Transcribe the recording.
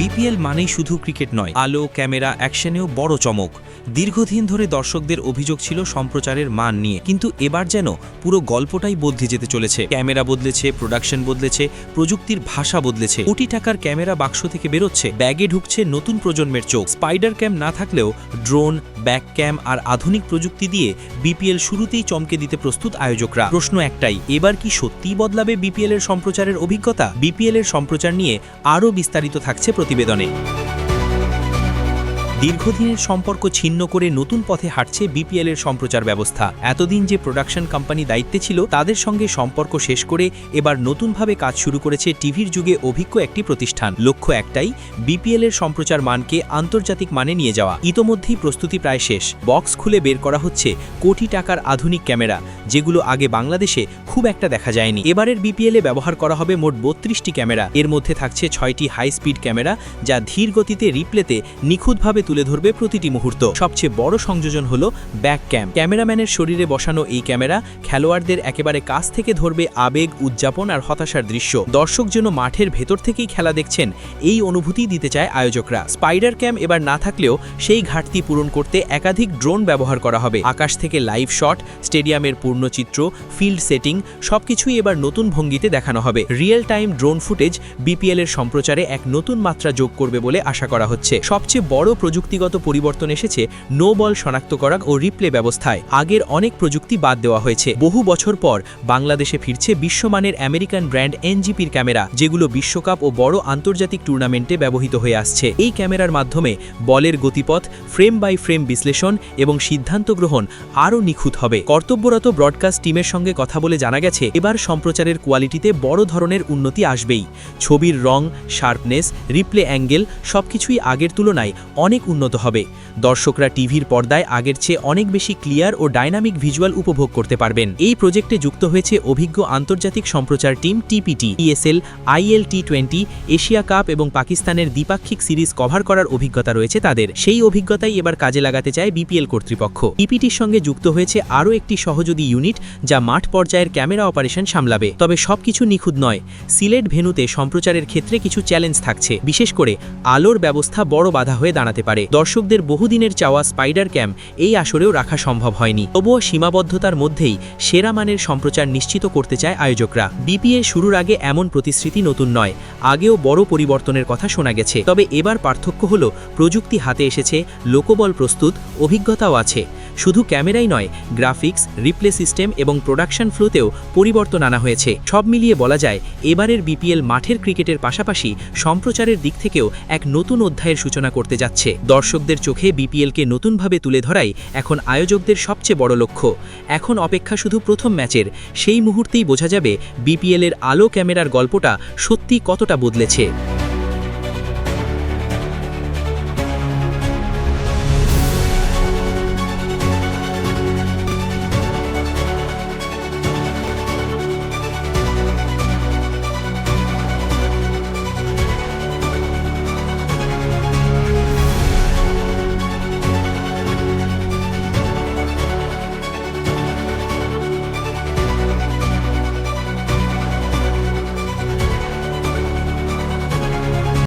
BPL মানেই শুধু cricket নয়, আলো, ক্যামেরা, অ্যাকশনেও বড় চমক। দীর্ঘদিন ধরে দর্শকদের অভিযোগ ছিল সম্প্রচারের মান নিয়ে, কিন্তু এবার যেন পুরো গল্পটাই বদলে যেতে চলেছে। ক্যামেরা বদলেছে, প্রোডাকশন বদলেছে, প্রযুক্তির ভাষা বদলেছে। কোটি টাকার ক্যামেরা বাক্স থেকে বেরোচ্ছে, ব্যাগে ঢুকছে নতুন প্রজন্মের চোখ। স্পাইডার ক্যাম না থাকলেও ড্রোন, ব্যাক ক্যাম আর আধুনিক প্রযুক্তি দিয়ে বিপিএল শুরুতেই চমকে দিতে প্রস্তুত আয়োজকরা। প্রশ্ন একটাই, এবার কি সত্যিই বদলাবে বিপিএল এর সম্প্রচারের অভিজ্ঞতা? বিপিএল এর সম্প্রচার নিয়ে আরও বিস্তারিত থাকছে প্রতিবেদনে। দীর্ঘদিনের সম্পর্ক ছিন্ন করে নতুন পথে হাঁটছে বিপিএল এর সম্প্রচার ব্যবস্থা। এতদিন যে প্রোডাকশন কোম্পানি দায়িত্বে ছিল, তাদের সঙ্গে সম্পর্ক শেষ করে এবার নতুনভাবে কাজ শুরু করেছে টিভির যুগে অভিজ্ঞ একটি প্রতিষ্ঠান। লক্ষ্য একটাই, বিপিএল এর সম্প্রচার মানকে আন্তর্জাতিক মানে নিয়ে যাওয়া। ইতোমধ্যেই প্রস্তুতি প্রায় শেষ। বক্স খুলে বের করা হচ্ছে কোটি টাকার আধুনিক ক্যামেরা, যেগুলো আগে বাংলাদেশে খুব একটা দেখা যায়নি। এবারের বিপিএল এ ব্যবহার করা হবে মোট 32টি ক্যামেরা। এর মধ্যে থাকছে 6টি হাই স্পিড ক্যামেরা, যা ধীর গতিতে রিপ্লেতে নিখুঁতভাবে তুলে ধরবে প্রতিটি মুহূর্ত। সবচেয়ে বড় সংযোজন হলো ব্যাক ক্যাম। ক্যামেরাম্যানের শরীরে বসানো এই ক্যামেরা খেলোয়াড়দের একেবারে কাছ থেকে ধরবে আবেগ, উদযাপন আর হতাশার দৃশ্য। দর্শক যেন মাঠের ভেতর থেকেই খেলা দেখছেন, এই অনুভূতি দিতে চায় আয়োজকরা। স্পাইডার ক্যাম এবার না থাকলেও সেই ঘাটতি পূরণ করতে একাধিক ড্রোন ব্যবহার করা হবে। আকাশ থেকে লাইভ শট, স্টেডিয়ামের পূর্ণচিত্র, ফিল্ড সেটিং সবকিছুই এবার নতুন ভঙ্গিতে দেখানো হবে। Real time drone footage BPL এর সম্প্রচারে এক নতুন মাত্রা যোগ করবে বলে আশা করা হচ্ছে। সবচেয়ে বড় প্রযুক্তিগত পরিবর্তন এসেছে নো বল শনাক্ত করা ও রিপ্লে ব্যবস্থায়। আগের অনেক প্রযুক্তি বাদ দেওয়া হয়েছে। বহু বছর পর বাংলাদেশে ফিরছে বিশ্বমানের আমেরিকান ব্র্যান্ড এনজিপির ক্যামেরা, যেগুলো বিশ্বকাপ ও বড় আন্তর্জাতিক টুর্নামেন্টে ব্যবহৃত হয়ে আসছে। এই ক্যামেরার মাধ্যমে বলের গতিপথ, ফ্রেম বাই ফ্রেম বিশ্লেষণ এবং সিদ্ধান্ত গ্রহণ আরও নিখুঁত হবে। কর্তব্যরত ব্রডকাস্ট টিমের সঙ্গে কথা বলে জানা গেছে, এবার সম্প্রচারের কোয়ালিটিতে বড় ধরনের উন্নতি আসবেই। ছবির রং, শার্পনেস, রিপ্লে অ্যাঙ্গেল সবকিছুই আগের তুলনায় অনেক উন্নত হবে। দর্শকরা টিভির পর্দায় আগের চেয়ে অনেক বেশি ক্লিয়ার ও ডাইনামিক ভিজুয়াল উপভোগ করতে পারবেন। এই প্রজেক্টে যুক্ত হয়েছে অভিজ্ঞ আন্তর্জাতিক সম্প্রচার team TPT, ESL, IL T20, Asia cup এবং পাকিস্তানের দ্বিপাক্ষিক সিরিজ কভার করার অভিজ্ঞতা রয়েছে তাদের। সেই অভিজ্ঞতাই এবার কাজে লাগাতে চায় বিপিএল কর্তৃপক্ষ। টিপিটির সঙ্গে যুক্ত হয়েছে আরও একটি সহযোগী ইউনিট, যা মাঠ পর্যায়ের ক্যামেরা অপারেশন সামলাবে। তবে সবকিছু নিখুঁত নয়। সিলেট ভেন্যুতে সম্প্রচারের ক্ষেত্রে কিছু চ্যালেঞ্জ থাকছে, বিশেষ করে আলোর ব্যবস্থা বড় বাধা হয়ে দাঁড়াতে পারে। দর্শকদের বহুদিনের চাওয়া স্পাইডার ক্যাম এই আসরেও রাখা সম্ভব হয়নি। তবুও সীমাবদ্ধতার মধ্যেই সেরা মানের সম্প্রচার নিশ্চিত করতে চায় আয়োজকরা। বিপিএল শুরুর আগে এমন প্রতিশ্রুতি নতুন নয়, আগেও বড় পরিবর্তনের কথা শোনা গেছে। তবে এবার পার্থক্য হলো প্রযুক্তি হাতে এসেছে, লোকবল প্রস্তুত, অভিজ্ঞতাও আছে। শুধু ক্যামেরাই নয়, গ্রাফিক্স, রিপ্লে সিস্টেম এবং প্রোডাকশন ফ্লোতেও পরিবর্তন আনা হয়েছে। সব মিলিয়ে বলা যায়, এবারের বিপিএল মাঠের ক্রিকেটের পাশাপাশি সম্প্রচারের দিক থেকেও এক নতুন অধ্যায়ের সূচনা করতে যাচ্ছে। দর্শকদের চোখে বিপিএলকে নতুনভাবে তুলে ধরাই এখন আয়োজকদের সবচেয়ে বড় লক্ষ্য। এখন অপেক্ষা শুধু প্রথম ম্যাচের। সেই মুহূর্তেই বোঝা যাবে বিপিএল এর আলো ক্যামেরার গল্পটা সত্যি কতটা বদলেছে।